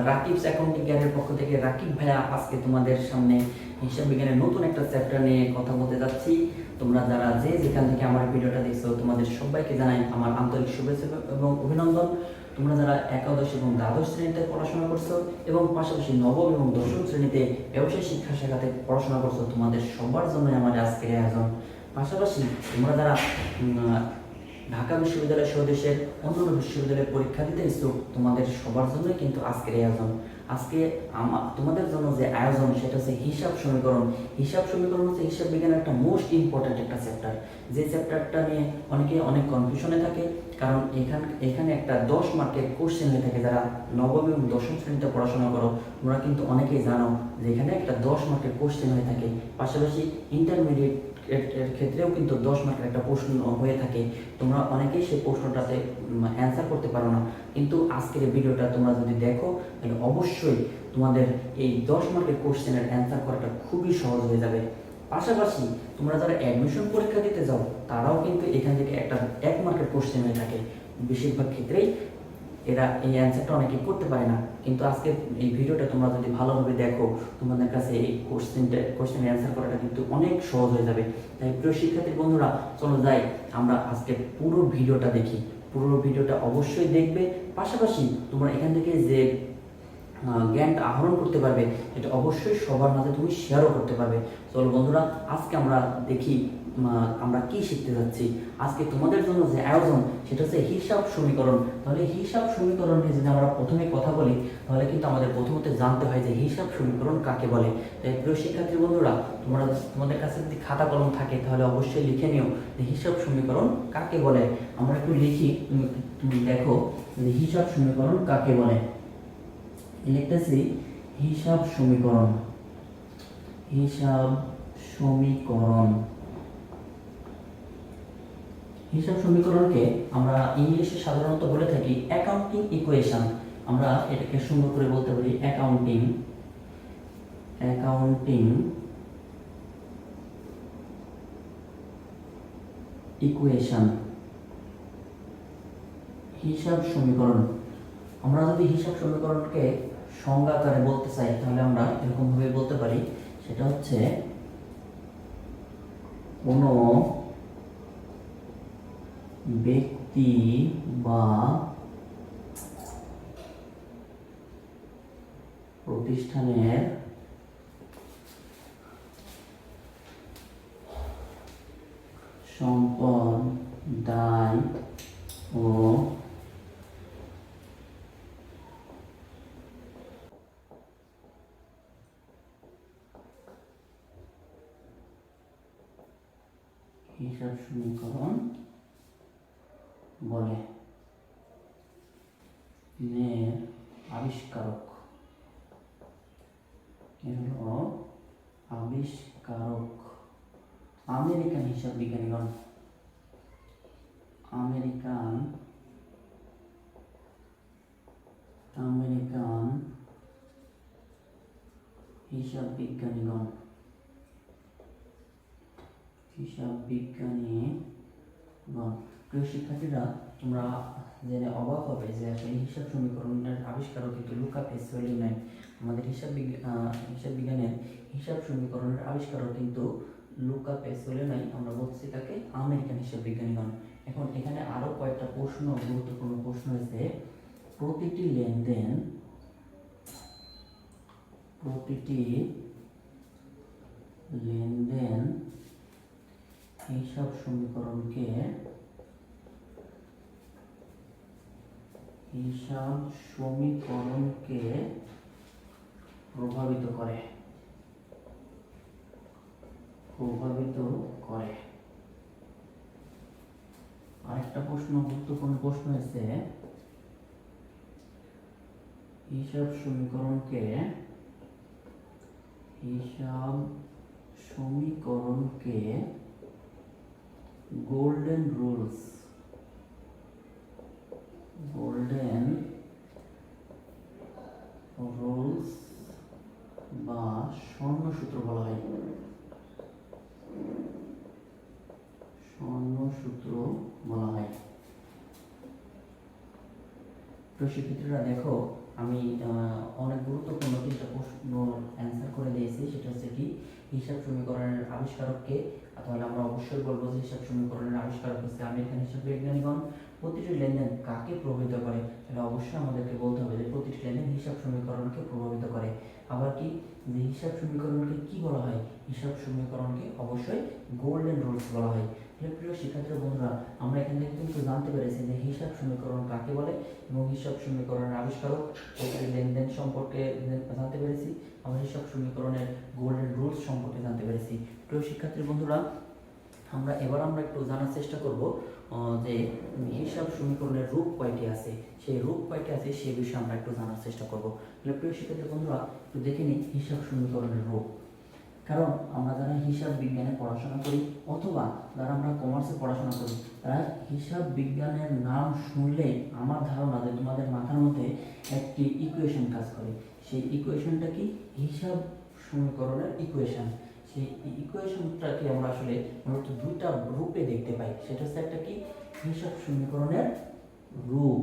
Rakib's accounting কেয়ারের পক্ষ থেকে রাকিব ভাইয়া আজকে তোমাদের সামনে হিসাব বিজ্ঞানের নতুন একটা চ্যাপ্টার নিয়ে কথা বলতে যাচ্ছি। তোমরা যারা যে যেখান থেকে আমার ভিডিওটা দেখছো তোমাদের সবাইকে জানাই আমার আন্তরিক শুভেচ্ছা এবং অভিনন্দন। তোমরা যারা একাদশ এবং দ্বাদশ শ্রেণীতে পড়াশোনা করছো এবং পাশাপাশি নবম এবং দশম শ্রেণীতে ব্যবসায় শিক্ষা শাখাতে পড়াশোনা করছো, তোমাদের সবার জন্য আমার আজকের আয়োজন। পাশাপাশি তোমরা যারা ঢাকা বিশ্ববিদ্যালয় সহ দেশের অন্যান্য বিশ্ববিদ্যালয়ে পরীক্ষা দিতে ইচ্ছুক, তোমাদের সবার জন্যই কিন্তু আজকের আয়োজন। আজকে তোমাদের জন্য যে আয়োজন সেটা হচ্ছে হিসাব সমীকরণ। হিসাব সমীকরণ হচ্ছে হিসাব বিজ্ঞানের একটা মোস্ট ইম্পর্ট্যান্ট একটা চ্যাপ্টার, যে চ্যাপ্টারটা নিয়ে অনেকে অনেক কনফিউশনে থাকে। কারণ এখানে একটা 10 মার্কের কোশ্চেন হয়ে থাকে। যারা নবম এবং দশম শ্রেণীতে পড়াশোনা করো তোমরা কিন্তু অনেকেই জানো যে এখানে একটা 10 মার্কের কোশ্চেন হয়ে থাকে। পাশাপাশি ইন্টারমিডিয়েট এর ক্ষেত্রেও কিন্তু 10 মার্কের একটা প্রশ্ন হয়ে থাকে। তোমরা অনেকেই সেই প্রশ্নটাতে অ্যান্সার করতে পারো না, কিন্তু আজকের এই ভিডিওটা তোমরা যদি দেখো তাহলে অবশ্যই তোমাদের এই 10 মার্কের কোশ্চেনের অ্যান্সার করাটা খুবই সহজ হয়ে যাবে। পাশাপাশি তোমরা যারা অ্যাডমিশন পরীক্ষা দিতে যাও তারাও কিন্তু এখান থেকে একটা 1 মার্কের কোশ্চেন হয়ে থাকে। বেশিরভাগ ক্ষেত্রেই এরা এই অ্যান্সারটা অনেকে করতে পারে না, কিন্তু আজকে এই ভিডিওটা তোমরা যদি ভালোভাবে দেখো তোমাদের কাছে এই কোশ্চেনের অ্যান্সার করাটা কিন্তু অনেক সহজ হয়ে যাবে। তাই প্রিয় শিক্ষার্থী বন্ধুরা, চলো যাই আমরা আজকে পুরো ভিডিওটা দেখি। পুরো ভিডিওটা অবশ্যই দেখবে, পাশাপাশি তোমরা এখান থেকে যে জ্ঞানটা আহরণ করতে পারবে এটা অবশ্যই সবার মাঝে তুমি শেয়ারও করতে পারবে। চলো বন্ধুরা, আজকে আমরা দেখি আমরা কি শিখতে যাচ্ছি। আজকে তোমাদের জন্য যে আয়োজন সেটা হচ্ছে হিসাব সমীকরণ। তাহলে হিসাব সমীকরণ নিয়ে যদি আমরা প্রথমে কথা বলি তাহলে কিন্তু আমাদের প্রথমত জানতে হয় যে হিসাব সমীকরণ কাকে বলে। তাই প্রিয় শিক্ষার্থী বন্ধুরা, তোমাদের কাছে যদি খাতা কলম থাকে তাহলে অবশ্যই লিখে নিও যে হিসাব সমীকরণ কাকে বলে। আমরা একটু লিখি, তুমি দেখো যে হিসাব সমীকরণ কাকে বলে। লিখতেছি হিসাব সমীকরণ। হিসাব সমীকরণ হিসাব সমীকরণকে আমরা ইংলিশে সাধারণত বলে থাকি অ্যাকাউন্টিং ইকুয়েশন। আমরা এটাকে সুন্দর করে বলতে পারি অ্যাকাউন্টিং ইকুয়েশন, হিসাব সমীকরণ। আমরা যদি হিসাব সমীকরণকে সংজ্ঞা আকারে বলতে চাই তাহলে আমরা এরকম ভাবে বলতে পারি, সেটা হচ্ছে কোনো ব্যক্তি বা প্রতিষ্ঠানের সম্পদ, দায় ও হিসাব সমীকরণ বলে। আবিষ্কারক আমেরিকান হিসাব বিজ্ঞানীগণ। আমেরিকান হিসাব বিজ্ঞানীগণ। প্রিয় শিক্ষার্থীরা, তোমরা জেনে অবাক হবে যে আসলে হিসাব সমীকরণের আবিষ্কারও কিন্তু লুকা পেসোয়েলি নাই। আমাদের হিসাব বিজ্ঞানের হিসাব সমীকরণের আবিষ্কারও কিন্তু লুকা পেসোয়েলি নাই। আমরা বলছি তাকে আমেরিকান হিসাব বিজ্ঞানীগণ। এখন এখানে আরো কয়েকটা গুরুত্বপূর্ণ প্রশ্ন হয়েছে। প্রতিটি লেনদেন হিসাব সমীকরণকে প্রভাবিত করে। আরেকটা গুরুত্বপূর্ণ প্রশ্ন হয়েছে, হিসাব সমীকরণকে গোল্ডেন রুলস বা স্বর্ণসূত্র বলা হয়। প্রশিক্ষিতরা দেখো আমি অনেক গুরুত্বপূর্ণ 3টা প্রশ্ন অ্যান্সার করে দিয়েছি। সেটা হচ্ছে কি হিসাব সমীকরণের আবিষ্কারককে, তাহলে আমরা অবশ্যই বলবো যে হিসাব সমীকরণের আবিষ্কারক হচ্ছে আমেরিকান হিসাব বিজ্ঞানীগণ। প্রতিটি লেনদেন কাকে প্রভাবিত করে, তাহলে অবশ্যই আমাদেরকে বলতে হবে যে প্রতিটি লেনদেন হিসাব সমীকরণকে প্রভাবিত করে। আবার কি যে হিসাব সমীকরণকে কি বলা হয়, হিসাব সমীকরণকে অবশ্যই গোল্ডেন রুলস বলা হয়। প্রিয় শিক্ষার্থী বন্ধুরা, আমরা এখান থেকে কিন্তু জানতে পেরেছি যে হিসাব সমীকরণ কাকে বলে এবং হিসাব সমীকরণের আবিষ্কারক, প্রতিটি লেনদেন সম্পর্কে জানতে পেরেছি, আমরা হিসাব সমীকরণের গোল্ডেন রুলস সম্পর্কে জানতে পেরেছি। প্রিয় শিক্ষার্থী বন্ধুরা, আমরা একটু জানার চেষ্টা করব যে হিসাব সমীকরণের রূপ কয়টি আছে, সেই রূপ কয়টি আছে সেই বিষয়ে আমরা একটু জানার চেষ্টা করব। তাহলে প্রিয় শিক্ষার্থী বন্ধুরা, একটু দেখে নিই হিসাব সমীকরণের রূপ। কারণ আমরা যারা হিসাব বিজ্ঞানে পড়াশোনা করি অথবা যারা আমরা কমার্সে পড়াশোনা করি, তারা হিসাব বিজ্ঞানের নাম শুনলে আমার ধারণা যে তোমাদের মাথার মধ্যে একটি ইকুয়েশন কাজ করে। সেই ইকুয়েশনটা কি, হিসাব সমীকরণের ইকুয়েশন। সেই ইকুয়েশনটাকে আমরা আসলে মূলত দুইটা রূপে দেখতে পাই। সেটা হচ্ছে একটা কি হিসাব সমীকরণের রূপ,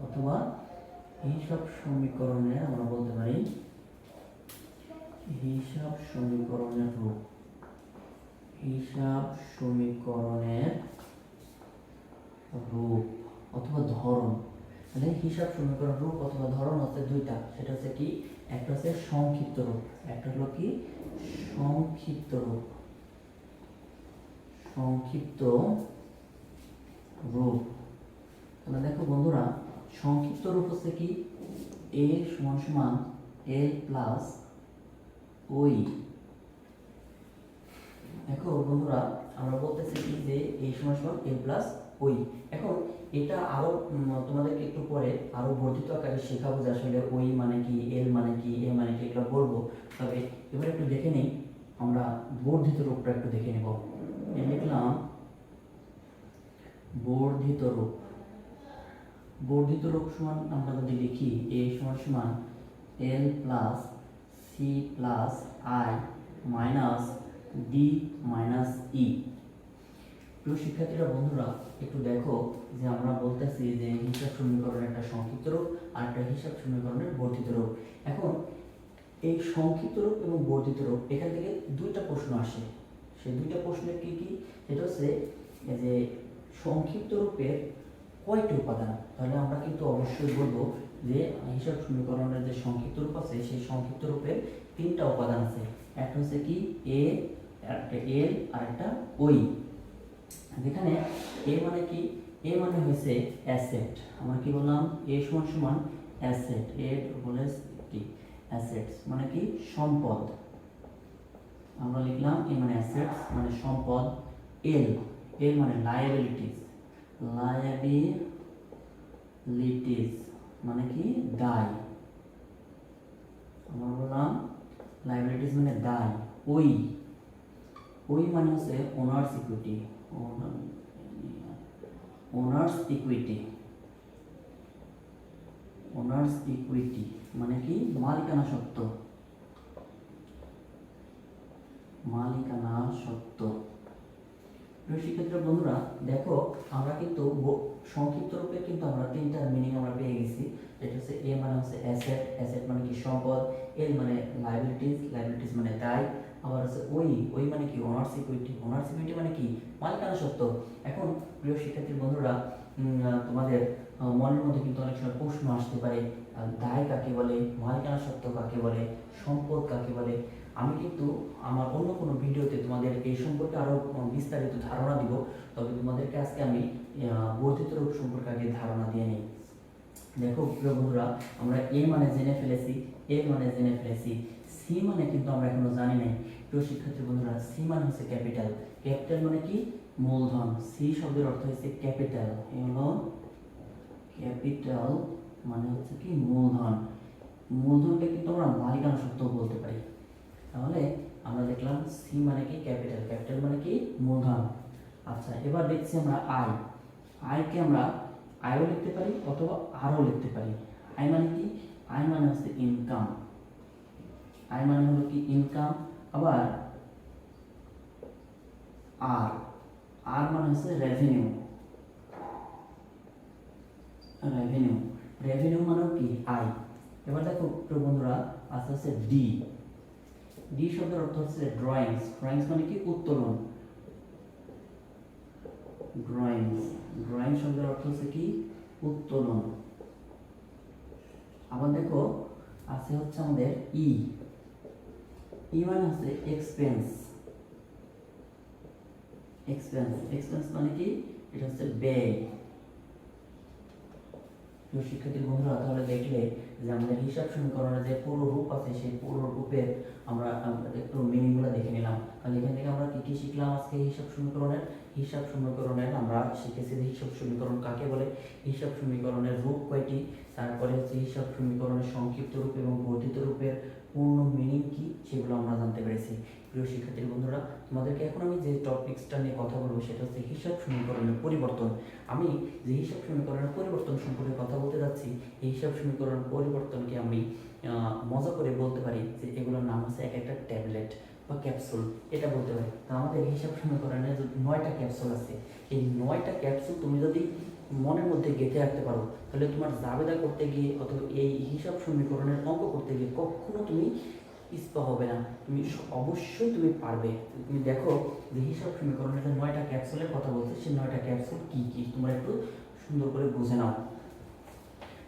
অথবা হিসাব সমীকরণের আমরা বলতে পারি হিসাব সমীকরণের রূপ, হিসাব সমীকরণের রূপ অথবা ধরন। তাহলে হিসাব সমীকরণ রূপ অথবা ধরন হচ্ছে দুইটা। সেটা হচ্ছে কি, একটা হচ্ছে সংক্ষিপ্ত রূপ, একটা হলো কি সংক্ষিপ্ত রূপ, সংক্ষিপ্ত রূপ। তাহলে দেখো বন্ধুরা, সংক্ষিপ্ত রূপ হচ্ছে কি a সমান সমান l প্লাস ওই। দেখো বন্ধুরা, আমরা বলতেছি কি যে a সমান সমান l প্লাস ওই। এখন এটা আরো তোমাদেরকে একটু পরে আরো বর্ধিত আকারে শেখাবো যে আসলে ওই মানে কি, l মানে কি, a মানে কি, এগুলো বলবো। তবে এবার একটু দেখে নেই, আমরা বর্ধিত রূপটা একটু দেখে নেব। লিখলাম বর্ধিত রূপ। বর্ধিত রূপ সমান আমরা যদি লিখি a সমান সমান l plus c plus i minus d minus e। প্রিয় শিক্ষার্থীরা বন্ধুরা, একটু দেখো যে আমরা বলতেছি যে হিসাব সমীকরণের একটা সংক্ষিপ্ত রূপ আর একটা হিসাব সমীকরণের বর্ধিত রূপ। এখন এই সংক্ষিপ্ত রূপ এবং বর্ধিত রূপ, এখান থেকে দুইটা প্রশ্ন আসে। সেই দুইটা প্রশ্নের কি কি, সেটা হচ্ছে যে সংক্ষিপ্ত রূপের কয়টি উপাদান। তাহলে আমরা কিন্তু অবশ্যই বলবো যে হিসাব সমীকরণের যে সংক্ষিপ্ত রূপ আছে সেই সংক্ষিপ্ত রূপের 3টা উপাদান আছে। একটা হচ্ছে কি a, একটা l আর একটা ওই। যেখানে a মানে কি, a মানে হচ্ছে অ্যাসেট। আমরা কি বললাম, a সমান সমান অ্যাসেট, a বলে কি অ্যাসেটস মানে কি সম্পদ। আমরা লিখলাম a মানে অ্যাসেটস মানে সম্পদ, l মানে লায়াবিলিটিস, লায়াবিলিটিস মানে কি দায়। আমরা বললাম লায়াবিলিটিস মানে দায়। ওই মানে হচ্ছে owners equity, owners equity, owners equity মানে কি মালিকানা সত্ত্ব, মালিকানা সত্ত্ব। প্রিয় শিক্ষার্থী বন্ধুরা, দেখো আমরা কিন্তু সংক্ষিপ্ত রূপে কিন্তু আমরা 3টার মিনিং আমরা পেয়ে গেছি। যেটা হচ্ছে a মানে হচ্ছে অ্যাসেট, অ্যাসেট মানে কি সম্পদ, l মানে লায়াবিলিটিস, লায়াবিলিটিস মানে দায়, আবার হচ্ছে ওই মানে কি ওনার্স ইকুইটি, ওনার্স ইকুইটি মানে কি মালিকানা সত্ত্ব। এখন প্রিয় শিক্ষার্থী বন্ধুরা, তোমাদের মনের মধ্যে কিন্তু অনেক সময় প্রশ্ন আসতে পারে, দায় কাকে বলে, মালিকানা সত্ত্ব কাকে বলে, সম্পদ কাকে বলে। আমি কিন্তু আমার অন্য কোনো ভিডিওতে তোমাদের এই সম্পর্কে আরো বিস্তারিত ধারণা দিব। তবে তোমাদেরকে আজকে আমি বর্ধিত রূপ সম্পর্কে আগে ধারণা দিয়ে নিই। দেখো প্রিয় বন্ধুরা, আমরা a মানে জেনে ফেলেছি, l মানে জেনে ফেলেছি, c মানে কিন্তু আমরা এখনো জানি নাই। প্রিয় শিক্ষার্থী বন্ধুরা, c মানে হচ্ছে ক্যাপিটাল। ক্যাপিটাল মানে কি মূলধন। c শব্দের অর্থ হচ্ছে ক্যাপিটাল। এই হলো ক্যাপিটাল মানে হচ্ছে কি মূলধন। মূলধনকে কিন্তু আমরা মালিকানা সত্ত্ব বলতে পারি। তাহলে আমরা দেখলাম c মানে কি ক্যাপিটাল, ক্যাপিটাল মানে কি মূলধন। আচ্ছা, এবার দেখছি আমরা আয় কে আমরা আয়ও লিখতে পারি অথবা আরও লিখতে পারি। আয় মানে কি, আয় মানে হচ্ছে ইনকাম, আয় মানে হলো কি ইনকাম। আবার আর মানে হচ্ছে রেভিনিউ, রেভিনিউ মানে কি আয়। এবার দেখো প্রিয় বন্ধুরা, আস্তে আস্তে ডি। ডি শব্দের অর্থ হচ্ছে ড্রয়িংস। ড্রয়িংস মানে কি? উত্তোলন। ড্রয়িংস, ড্রয়িং শব্দের অর্থ হচ্ছে কি? উত্তোলন। আবার দেখো আছে হচ্ছে আমাদের ই। ই মানে হচ্ছে এক্সপেন্স। এক্সপেন্স, এক্সপেন্স মানে কি? এটা হচ্ছে ব্যয়। প্রিয় শিক্ষার্থী বন্ধুরা, তাহলে দেখলে যে আমাদের হিসাব সমীকরণের যে পুরো রূপ আছে সেই পুরো রূপের আমরা একটু মিনিংগুলো দেখে নিলাম। তাহলে এখান থেকে আমরা কি কি শিখলাম আজকে হিসাব সমীকরণের? হিসাব সমীকরণের আমরা শিখেছি যে হিসাব সমীকরণ কাকে বলে, হিসাব সমীকরণের রূপ কয়টি, তারপরে হচ্ছে হিসাব সমীকরণের সংক্ষিপ্ত রূপ এবং বর্ধিত রূপের পূর্ণ মিনিং কি সেগুলো আমরা জানতে পেরেছি। প্রিয় শিক্ষার্থী বন্ধুরা, তোমাদেরকে এখন আমি যে টপিকসটা নিয়ে কথা বলবো সেটা হচ্ছে হিসাব সমীকরণের পরিবর্তন। আমি যে হিসাব সমীকরণের পরিবর্তন সম্পর্কে কথা বলতে যাচ্ছি, এই হিসাব সমীকরণ পরিবর্তনকে আমি মজা করে বলতে পারি যে এগুলোর নাম হচ্ছে এক একটা ট্যাবলেট বা ক্যাপসুল, এটা বলতে পারি। তো আমাদের হিসাব সমীকরণে যদি 9টা ক্যাপসুল আছে, এই 9টা ক্যাপসুল তুমি যদি মনের মধ্যে গেঁথে রাখতে পারো, তাহলে তোমার জাবেদা করতে গিয়ে অথবা এই হিসাব সমীকরণের অঙ্ক করতে গিয়ে কখনো তুমি পিছপা হবে না, তুমি অবশ্যই তুমি পারবে। তুমি দেখো যে হিসাব সমীকরণের যে 9টা ক্যাপসুলের কথা বলছে, সেই 9টা ক্যাপসুল কি কি তোমরা একটু সুন্দর করে বুঝে নাও।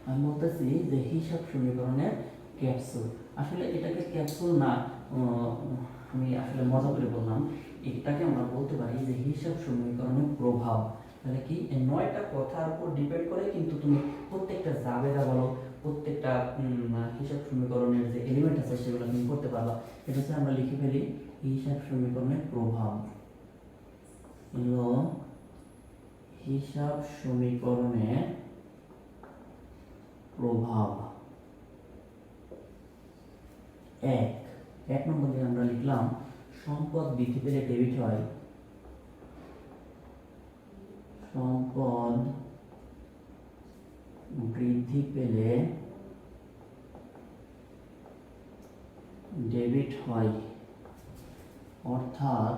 আমি বলতেছি যে হিসাব সমীকরণের ক্যাপসুল, আসলে এটাকে ক্যাপসুল না, আমি আসলে মজা করে বললাম, এটাকে আমরা বলতে পারি যে হিসাব সমীকরণের প্রভাব। তাহলে কি এই 9টা কথার উপর ডিপেন্ড করে কিন্তু তুমি প্রত্যেকটা জাবেদা বলো, প্রত্যেকটা হিসাব সমীকরণের যে এলিমেন্ট আছে সেগুলো তুমি করতে পারবা। এটা হচ্ছে আমরা লিখে ফেলি হিসাব সমীকরণের প্রভাব। হলো হিসাব সমীকরণের প্রভাব। এক নম্বর দিয়ে আমরা লিখলাম সম্পদ বৃদ্ধি পেলে ডেবিট হয়। সম্পদ বৃদ্ধি পেলে ডেবিট হয়, অর্থাৎ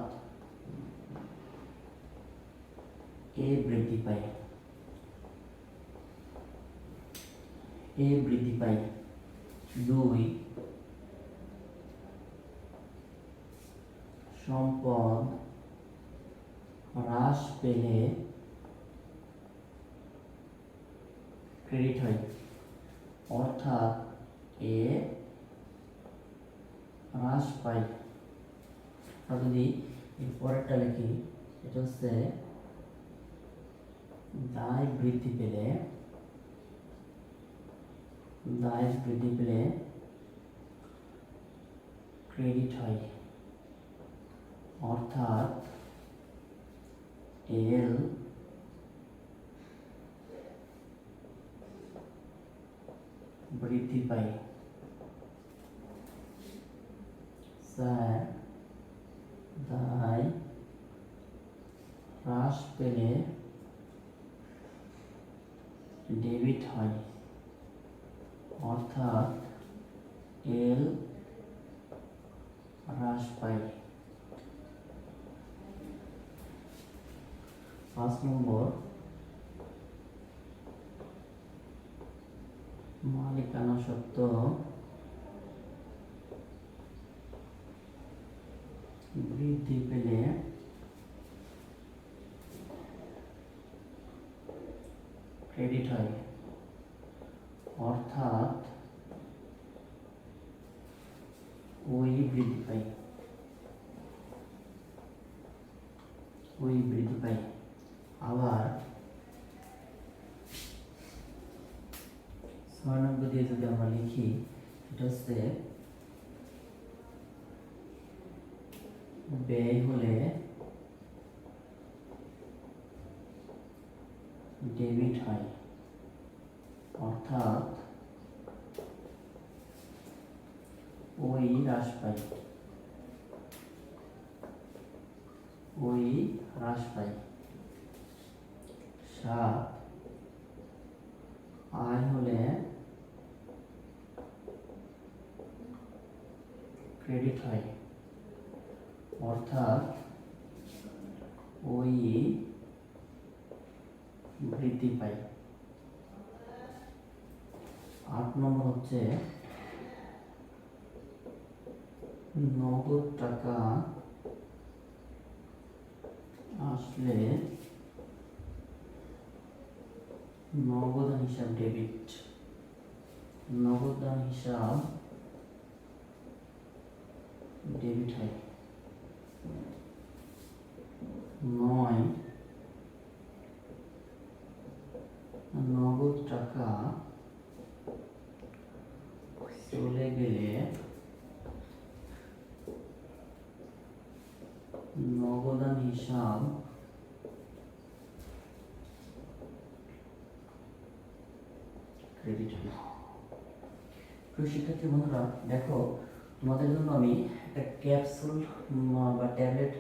এ বৃদ্ধি পায়। এ বৃদ্ধি পায়। 2, সম্পদ হ্রাস পেলে ক্রেডিট হয়, অর্থাৎ এ হ্রাস পায়। আর যদি এর পরেরটা লিখি, এটা হচ্ছে দায় বৃদ্ধি পেলে, দায় বৃদ্ধি পেলে ক্রেডিট হয়, অর্থাৎ এল বৃদ্ধি পায়। 4, দায় হ্রাস পেলে ডেবিট হয়, অর্থাৎ এল হ্রাস পায়। 5 নম্বর, মালিকানা সত্ত্ব বৃদ্ধি পেলে ক্রেডিট হয়, অর্থাৎ ওই বৃদ্ধি পায়। ওই বৃদ্ধি পায়। আবার 6 নম্বর দিয়ে যদি আমরা লিখি, এটা হচ্ছে ব্যয় হলে ডেবিট হয়, অর্থাৎ ওই হ্রাস পায়। ওই হ্রাস পায়। 7, আয় হলে ক্রেডিট হয়, অর্থাৎ ওই বৃদ্ধি পায়। 8 নম্বর হচ্ছে নগদ টাকা আসলে নগদান হিসাব ডেবিট, নগদান হিসাব ডেবিট হয়। 9 নগদ টাকা চলে গেলে নগদান হিসাব ক্রেডিট হয়। প্রিয় শিক্ষার্থী বন্ধুরা, দেখো তোমাদের জন্য আমি একটা ক্যাপসুল বা ট্যাবলেট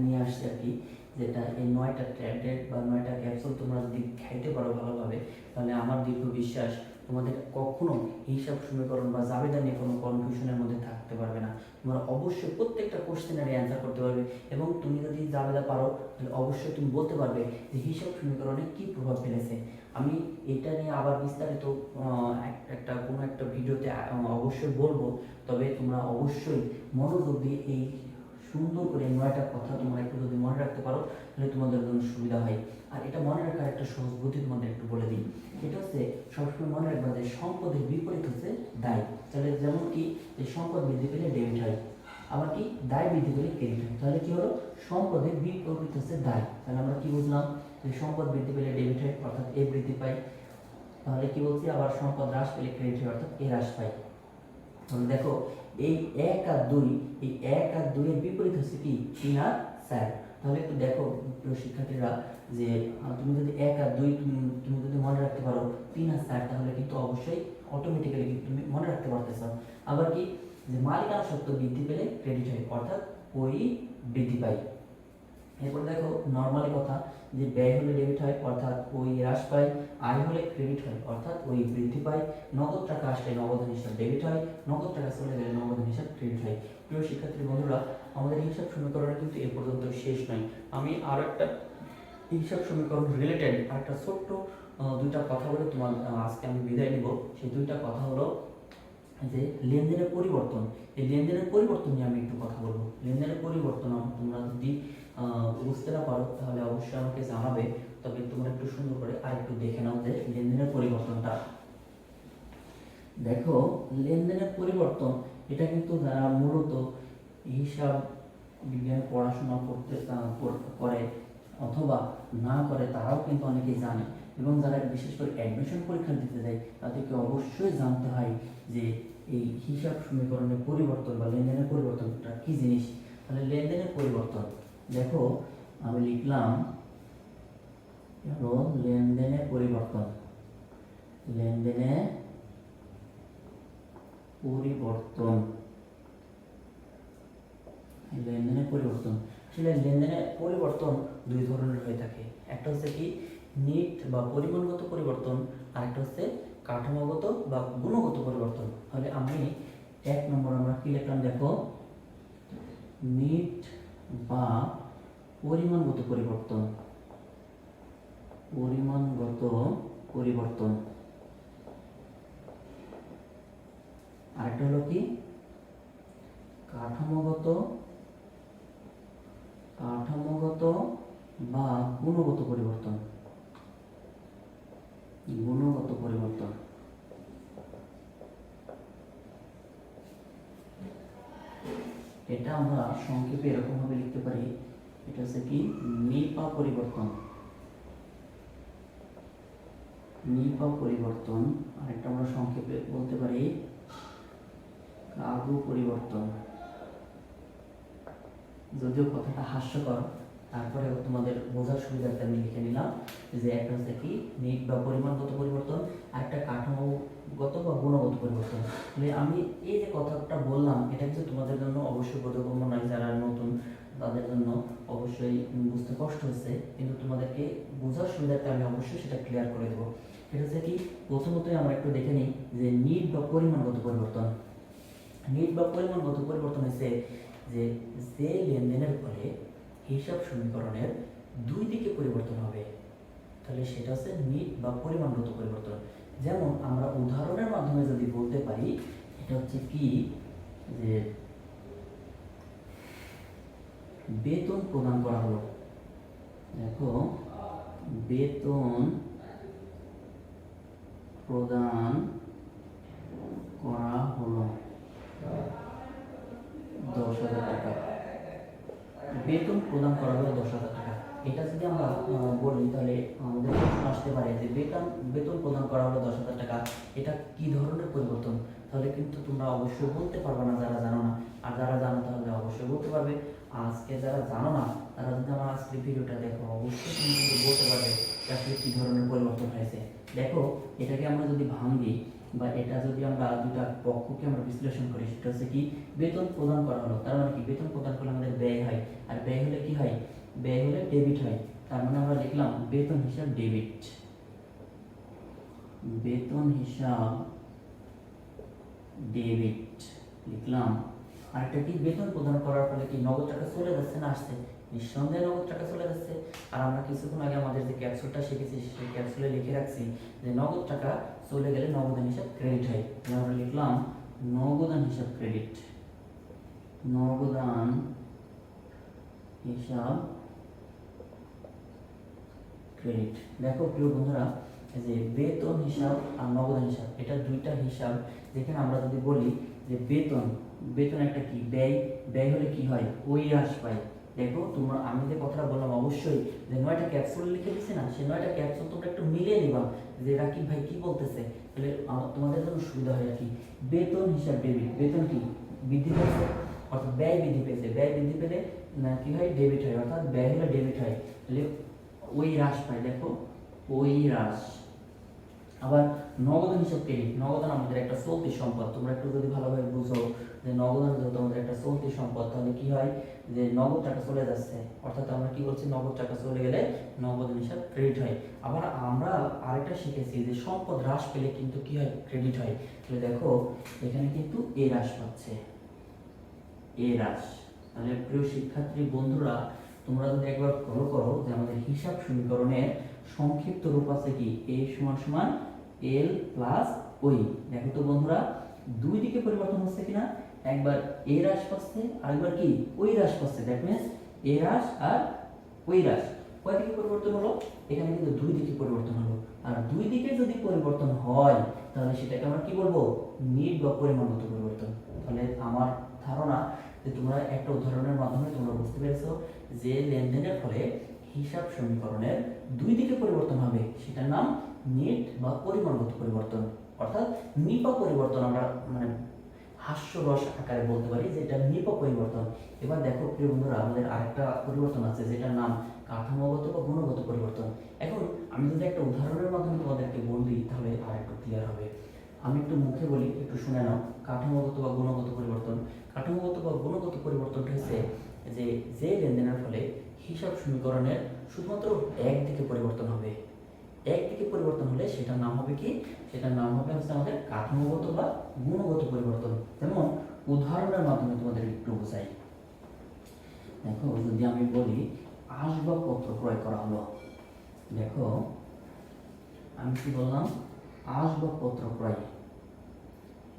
নিয়ে আসছি আর কি, যেটা এই 9টা ট্যাবলেট বা 9টা ক্যাপসুল তোমরা যদি খাইতে পারো ভালোভাবে, তাহলে আমার দীর্ঘ বিশ্বাস তোমাদের কখনো হিসাব সমীকরণ বা জাবেদা নিয়ে কোনো কনফিউশনের মধ্যে থাকতে পারবে না। তোমরা অবশ্যই প্রত্যেকটা কোশ্চেনের অ্যান্সার করতে পারবে, এবং তুমি যদি জাবেদা পারো তাহলে অবশ্যই তুমি বলতে পারবে যে হিসাব সমীকরণে কী প্রভাব ফেলেছে। আমি এটা নিয়ে আবার বিস্তারিত একটা কোনো একটা ভিডিওতে অবশ্যই বলবো, তবে তোমরা অবশ্যই মনোযোগ দিয়ে এই সুন্দর করে 9টা কথা তোমরা একটু যদি মনে রাখতে পারো তাহলে তোমাদের জন্য সুবিধা হয়। আর এটা মনে রাখার একটা সহজ বুদ্ধি তোমাদের একটু বলে দিই। এটা হচ্ছে সবসময় মনে রাখবা যে সম্পদের বিপরীত হচ্ছে দায়। তাহলে যেমন কি যে সম্পদ বৃদ্ধি পেলে ডেবিট হয়, আবার কি দায় বৃদ্ধি পেলে ক্রেডিট হয়। তাহলে কি হলো, সম্পদের বিপরীত হচ্ছে দায়। তাহলে আমরা কি বুঝলাম, যে সম্পদ বৃদ্ধি পেলে ডেবিট হয় অর্থাৎ এ বৃদ্ধি পায়। তাহলে কি বলছি, আবার সম্পদ হ্রাস পেলে ক্রেডিট হয় অর্থাৎ এ হ্রাস পায়। তাহলে দেখো এই 1 আর 2, এই 1 আর 2 এর বিপরীত হচ্ছে কি 3 আর 4। তাহলে একটু দেখো প্রিয় শিক্ষার্থীরা, যে তুমি যদি 1 আর 2 তুমি যদি মনে রাখতে পারো 3 আর 4, তাহলে কিন্তু অবশ্যই অটোমেটিক্যালি কিন্তু তুমি মনে রাখতে পারতেছো। আবার কি যে মালিকানা সত্ত্ব বৃদ্ধি পেলে ক্রেডিট হয় অর্থাৎ ওই বৃদ্ধি পায়। এরপর দেখো নর্মালি কথা, যে ব্যয় হলে ডেবিট হয় অর্থাৎ ওই হ্রাস পায়, আয় হলে ক্রেডিট হয় অর্থাৎ ওই বৃদ্ধি পায়, নগদ টাকা আসলে নগদান হিসাব ডেবিট হয়, নগদ টাকা চলে গেলে নগদান হিসাব ক্রেডিট হয়। প্রিয় শিক্ষার্থী বন্ধুরা, আমাদের হিসাব সমীকরণ কিন্তু এ পর্যন্ত শেষ নয়। আমি আরো একটা হিসাব সমীকরণ রিলেটেড আরেকটা ছোট্ট 2টা কথা বলে তোমার আজকে আমি বিদায় নিব। সেই 2টা কথা হলো যে লেনদেনের পরিবর্তন। এই লেনদেনের পরিবর্তন নিয়ে আমি একটু কথা বলবো। লেনদেনের পরিবর্তন তোমরা যদি বুঝতে না পারো তাহলে অবশ্যই আমাকে জানাবে, তবে তোমরা একটু সুন্দর করে আর একটু দেখে নাও যে লেনদেনের পরিবর্তনটা। দেখো লেনদেনের পরিবর্তন এটা কিন্তু যারা মূলত হিসাব বিজ্ঞান পড়াশোনা করে অথবা না করে তারাও কিন্তু অনেকেই জানে, এবং যারা বিশেষ করে অ্যাডমিশন পরীক্ষা দিতে যায় তাদেরকে অবশ্যই জানতে হয় যে এই হিসাব সমীকরণের পরিবর্তন বা লেনদেনের পরিবর্তনটা কি জিনিস। তাহলে লেনদেনের পরিবর্তন দেখো আমি লিখলাম লেনদেনের পরিবর্তন, লেনদেনের পরিবর্তন, লেনদেনের পরিবর্তন। আসলে লেনদেনের পরিবর্তন 2 ধরনের হয়ে থাকে। একটা হচ্ছে কি নিট বা পরিমাণগত পরিবর্তন, আর একটা হচ্ছে কাঠামোগত বা গুণগত পরিবর্তন। তাহলে আমি 1 নম্বর আমরা কি লিখলাম, দেখো নিট বা পরিমাণগত পরিবর্তন, পরিমাণগত পরিবর্তন। আরেকটা হলো কি কাঠামোগত বা গুণগত পরিবর্তন, গুণগত পরিবর্তন। এটা আমরা সংক্ষেপে এরকম ভাবে লিখতে পারি, এটা হচ্ছে কি নিপা পরিবর্তন, নিপা পরিবর্তন। আর একটা আমরা সংক্ষেপে বলতে পারি কাগু পরিবর্তন। যদিও কথাটা হাস্যকর, তারপরে তোমাদের বোঝার সুবিধার্থে আমি লিখে নিলাম যে একটা হচ্ছে কি নিট বা পরিমাণগত পরিবর্তন, আর একটা কাঠামোগত বা গুণগত পরিবর্তন। তাহলে আমি এই যে কথাটা বললাম এটা কিন্তু তোমাদের জন্য অবশ্যই বোধগম্য নয়, যারা নতুন তাদের জন্য অবশ্যই বুঝতে কষ্ট হচ্ছে, কিন্তু তোমাদেরকে বোঝার সুবিধার্থে আমি অবশ্যই সেটা ক্লিয়ার করে দেবো। এটা হচ্ছে কি প্রথমতই আমরা একটু দেখে নিই যে নিট বা পরিমাণগত পরিবর্তন। নিট বা পরিমাণগত পরিবর্তন হচ্ছে যে লেনদেনের ফলে হিসাব সমীকরণের 2 দিকে পরিবর্তন হবে, তাহলে সেটা হচ্ছে নিট বা পরিমাণগত পরিবর্তন। যেমন আমরা উদাহরণের মাধ্যমে যদি বলতে পারি, এটা হচ্ছে কি যে বেতন প্রদান করা হলো। দেখো, বেতন প্রদান করা হলো 10,000 টাকা। বেতন প্রদান করা হলো 10,000 টাকা। এটা যদি আমরা বলি তাহলে আমাদের প্রশ্ন আসতে পারে যে বেতন প্রদান করা হলো 10,000 টাকা, এটা কি ধরনের পরিবর্তন? তাহলে কিন্তু তোমরা অবশ্যই বলতে পারবে না যারা জানো না, আর যারা জানো তাহলে অবশ্যই বলতে পারবে। আজকে যারা জানো না তারা যদি আমার আজকের ভিডিওটা দেখো অবশ্যই তুমি কিন্তু বলতে পারবে যে আসলে কি ধরনের পরিবর্তন হয়েছে। দেখো, এটাকে আমরা যদি ভাঙি বা এটা যদি আমরা দুটা পক্ষকে আমরা বিশ্লেষণ করি, সেটা হচ্ছে কি বেতন প্রদান করা হলো, তার মানে কি বেতন প্রদান করলে আমাদের ব্যয় হয়, আর ব্যয় হলে কি হয়? ব্যয় হলে ডেবিট হয়। তার মানে আমরা লিখলাম বেতন হিসাব ডেবিট, বেতন হিসাব ডেবিট লিখলাম। আর এটা কি বেতন প্রদান করার ফলে কি নগদ টাকা চলে যাচ্ছে না আসছে? নিঃসন্দেহে নগদ টাকা চলে যাচ্ছে। আর আমরা কিছুক্ষণ আগে আমাদের যে ক্যাপসুলটা শিখেছি সেই ক্যাপসুলে লিখে রাখছি যে নগদ টাকা চলে গেলে নগদান হিসাব ক্রেডিট হয়। আমরা লিখলাম নগদান হিসাব ক্রেডিট, নগদান হিসাব ক্রেডিট। দেখো প্রিয় বন্ধুরা, যে বেতন হিসাব আর নগদান হিসাব এটা দুইটা হিসাব, যেখানে আমরা যদি বলি যে বেতন একটা কি ব্যয়, ব্যয় হলে কি হয়? ওই হ্রাস পাই। দেখো তোমরা, আমি যে কথাটা বললাম অবশ্যই যে 9টা ক্যাপসুল লিখে দিচ্ছি না, সেই 9টা ক্যাপসুল তোমরা একটু মিলিয়ে নিবা যে রাকিব ভাই কি বলতেছে, তাহলে তোমাদের জন্য সুবিধা হয় আর কি। বেতন হিসাব ডেবিট, বেতন কি বৃদ্ধি পেয়েছে অর্থাৎ ব্যয় বৃদ্ধি পেয়েছে, ব্যয় বৃদ্ধি পেলে না কি হয়? ডেবিট হয়, অর্থাৎ ব্যয় হলে ডেবিট হয়, তাহলে ওই হ্রাস পাই। দেখো ওই হ্রাস। আবার নগদান হিসাব ক্রেডিট, নগদান আমাদের একটা চলতি সম্পদ। তোমরা একটু যদি ভালোভাবে বুঝো যে নগদান যেহেতু আমাদের একটা চলতি সম্পদ, তাহলে কি হয়? যে নগদ টাকা চলে যাচ্ছে, অর্থাৎ আমরা কি বলছি? নগদ টাকা চলে গেলে নগদান হিসাব ক্রেডিট হয়। আবার আমরা আরেকটা শিখেছি যে সম্পদ হ্রাস পেলে কিন্তু কি হয়? ক্রেডিট হয়। তাহলে দেখো এখানে কিন্তু এ হ্রাস পাচ্ছে, এ হ্রাস। তাহলে প্রিয় শিক্ষার্থী বন্ধুরা, তোমরা যদি একবার ফলো করো যে আমাদের হিসাব সমীকরণের সংক্ষিপ্ত রূপ আছে কি? এ সমান সমান এল প্লাস ওই। দেখো তো বন্ধুরা, দুই দিকে পরিবর্তন হচ্ছে কিনা? একবার এ হ্রাস পাচ্ছে আর একবার কি? ওই হ্রাস পাচ্ছে। দ্যাট মিন্স এ হ্রাস আর ওই হ্রাস। কয় দিকে পরিবর্তন হলো? এখানে কিন্তু দুই দিকে পরিবর্তন হলো। আর দুই দিকে যদি পরিবর্তন হয় তাহলে সেটাকে আমরা কি বলবো? নিট বা পরিমাণগত পরিবর্তন। তাহলে আমার ধারণা যে তোমরা একটা উদাহরণের মাধ্যমে তোমরা বুঝতে পেরেছো যে লেনদেনের ফলে হিসাব সমীকরণের দুই দিকে পরিবর্তন হবে, সেটার নাম নেট বা পরিমাণগত পরিবর্তন। অর্থাৎ নিপা পরিবর্তন আমরা মানে হাস্যরস আকারে বলতে পারি যে এটা নিপা পরিবর্তন। এবার দেখো প্রিয় বন্ধুরা, আমাদের আরেকটা পরিবর্তন আছে যেটার নাম কাঠামোগত বা গুণগত পরিবর্তন। এখন আমি যদি একটা উদাহরণের মাধ্যমে তোমাদেরকে বলি তাহলে আরেকটু ক্লিয়ার হবে। আমি একটু মুখে বলি, একটু শুনে নাও। কাঠামোগত বা গুণগত পরিবর্তন, কাঠামোগত বা গুণগত পরিবর্তনটা হচ্ছে যে লেনদেনের ফলে হিসাব সমীকরণের শুধুমাত্র একদিকে পরিবর্তন হবে। একদিকে পরিবর্তন হলে সেটার নাম হবে কি? সেটার নাম হবে হচ্ছে আমাদের কাঠামোগত বা গুণগত পরিবর্তন। যেমন উদাহরণের মাধ্যমে তোমাদের একটু বোঝাই। দেখো যদি আমি বলি আসবাবপত্র ক্রয় করা হলো। দেখো আমি কি বললাম? আসবাবপত্র ক্রয়।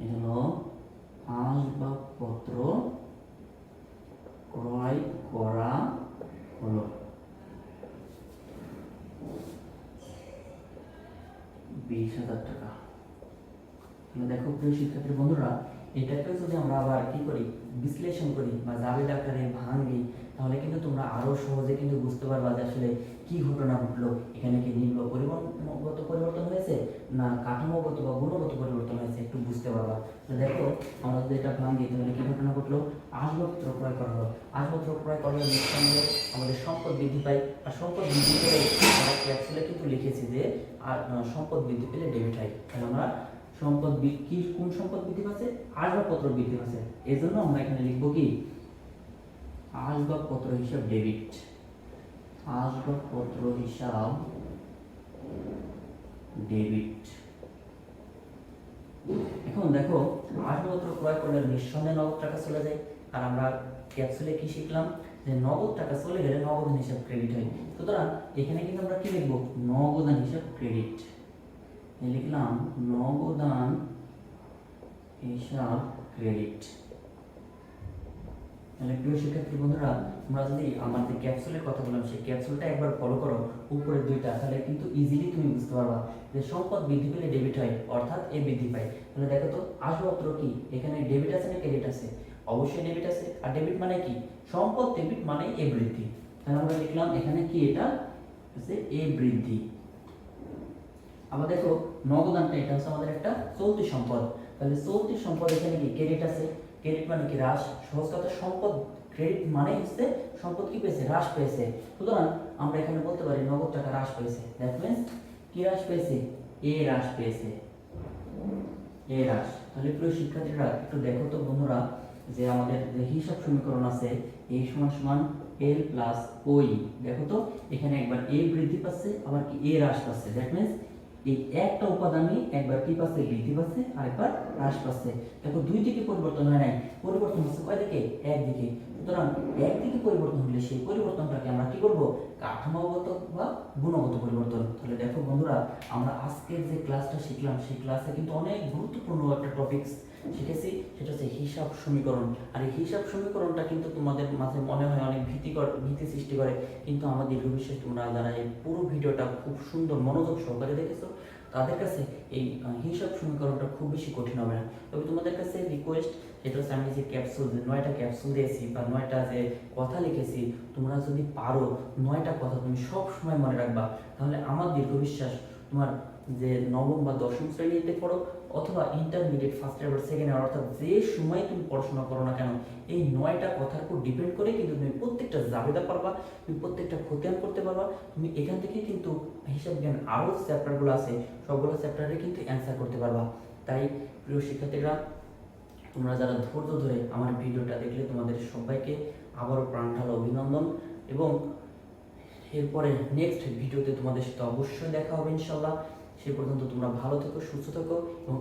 এই হলো আসবাবপত্র ক্রয় করা হলো 20,000 টাকা। দেখো প্রিয় শিক্ষার্থী বন্ধুরা, এটাকে যদি আমরা আবার কি করি? বিশ্লেষণ করি বা জাবেদ আকারে ভাঙি, তাহলে কিন্তু তোমরা আরো সহজে কিন্তু বুঝতে পারবা যে আসলে কি ঘটনা ঘটলো। এখানে কি নিম্ন পরিমাণগত পরিবর্তন হয়েছে না কাঠামোগত বা গুণগত পরিবর্তন হয়েছে, একটু বুঝতে পারবা। তো দেখো আমরা যদি এটা ভাঙি তাহলে কি ঘটনা ঘটলো? আসবাবপত্র ক্রয় করা হলো। আসবাবপত্র ক্রয় করলে নিঃসন্দেহে আমাদের সম্পদ বৃদ্ধি পায়, আর সম্পদ বৃদ্ধি পেলে আমরা ক্যাপসুলে কিন্তু লিখেছি যে আর সম্পদ বৃদ্ধি পেলে ডেবিট হয়। তাহলে আমরা সম্পদ কি কোন সম্পদ বৃদ্ধি পাচ্ছে? আসবাবপত্র বৃদ্ধি পাচ্ছে। এই জন্য আমরা এখানে লিখবো কি? আসবাবপত্র হিসাব ডেবিট, আসবাবপত্র হিসাব ডেবিট। এখন দেখো আসবাবপত্র ক্রয় করলে নিঃসন্দেহে নগদ টাকা চলে যায়, আর আমরা ক্যাপসুলে কি শিখলাম? যে নগদ টাকা চলে গেলে নগদান হিসাব ক্রেডিট হয়। সুতরাং এখানে কিন্তু আমরা কি লিখবো? নগদান হিসাব ক্রেডিট, লিখলাম নগদান হিসাব ক্রেডিট। তাহলে প্রিয় শিক্ষার্থী বন্ধুরা, তোমরা যদি আমার যে ক্যাপসুলের কথা বললাম সেই ক্যাপসুলটা একবার ফলো করো, উপরের দুইটা, তাহলে কিন্তু ইজিলি তুমি বুঝতে পারবা যে সম্পদ বৃদ্ধি পেলে ডেবিট হয়, অর্থাৎ এ বৃদ্ধি পায়। তাহলে দেখো তো আসবাবপত্র কি, এখানে ডেবিট আছে না ক্রেডিট আছে? অবশ্যই ডেবিট আছে। আর ডেবিট মানে কি? সম্পদ ডেবিট মানে এ বৃদ্ধি। তাহলে আমরা লিখলাম এখানে কি, এটা হচ্ছে এ বৃদ্ধি। আবার দেখো নগদানটা, এটা হচ্ছে আমাদের একটা চলতি সম্পদ। তাহলে চলতি সম্পদ এখানে কি ক্রেডিট আছে। ক্রেডিট মানে কি হ্রাস। সহজ কথা, সম্পদ ক্রেডিট মানে হচ্ছে সম্পদ কি পেয়েছে, হ্রাস পেয়েছে। সুতরাং আমরা এখানে বলতে পারি নগদ টাকা হ্রাস পেয়েছে। দ্যাট মিন্স কি হ্রাস পেয়েছে, এ হ্রাস পেয়েছে, এ হ্রাস। তাহলে প্রিয় শিক্ষার্থীরা একটু দেখো তো বন্ধুরা, যে আমাদের যে হিসাব সমীকরণ আছে এ সমান সমান এল প্লাস ওই, দেখো তো এখানে একবার এ বৃদ্ধি পাচ্ছে, আবার কি এ হ্রাস পাচ্ছে। দ্যাট মিন্স এই একটা উপাদানই একবার কি পাচ্ছে, বৃদ্ধি পাচ্ছে, আর একবার হ্রাস পাচ্ছে। দেখো দুই দিকে পরিবর্তন হয় নাই, পরিবর্তন হচ্ছে কয় দিকে, একদিকে। সুতরাং একদিকে পরিবর্তন হলে সেই পরিবর্তনটাকে আমরা কি করব, কাঠামোগত বা গুণগত পরিবর্তন। তাহলে দেখো বন্ধুরা, আমরা আজকের যে ক্লাসটা শিখলাম সেই ক্লাসে কিন্তু অনেক গুরুত্বপূর্ণ একটা টপিকস শিখেছি, সেটা হচ্ছে হিসাব সমীকরণ। আর এই হিসাব সমীকরণটা কিন্তু তোমাদের মাঝে মনে হয় অনেক ভীতি সৃষ্টি করে, কিন্তু আমার দৃঢ় বিশ্বাস তোমরা যারা এই পুরো ভিডিওটা খুব সুন্দর মনোযোগ সহকারে দেখেছো তাদের কাছে এই হিসাব সমীকরণটা খুব বেশি কঠিন হবে না। তবে তোমাদের কাছে রিকোয়েস্ট, সেটা হচ্ছে আমি যে ক্যাপসুল, যে 9টা ক্যাপসুল দিয়েছি বা 9টা যে কথা লিখেছি, তোমরা যদি পারো 9টা কথা তুমি সব সময় মনে রাখবা, তাহলে আমার দীর্ঘ বিশ্বাস তোমার যে নবম বা দশম শ্রেণীতে পড়ো অথবা ইন্টারমিডিয়েট ফার্স্ট ইয়ার বা সেকেন্ড ইয়ার, অর্থাৎ যে সময় তুমি পড়াশোনা করো না কেন, এই 9টা কথার উপর ডিপেন্ড করে কিন্তু তুমি প্রত্যেকটা জাবেদা পারবা, তুমি প্রত্যেকটা খতিয়ান করতে পারবা। তুমি এখান থেকে কিন্তু হিসাব জ্ঞান আরও চ্যাপ্টারগুলো আছে সবগুলো চ্যাপ্টারে কিন্তু অ্যান্সার করতে পারবা। তাই প্রিয় শিক্ষার্থীরা, তোমরা যারা ধৈর্য ধরে আমার ভিডিওটা দেখলে তোমাদের সবাইকে আবারও প্রাণঢালা অভিনন্দন, এবং এরপরে নেক্সট ভিডিওতে তোমাদের সাথে অবশ্যই দেখা হবে ইনশাল্লাহ। সে পর্যন্ত তোমরা ভালো থেকো, সুস্থ থেকো এবং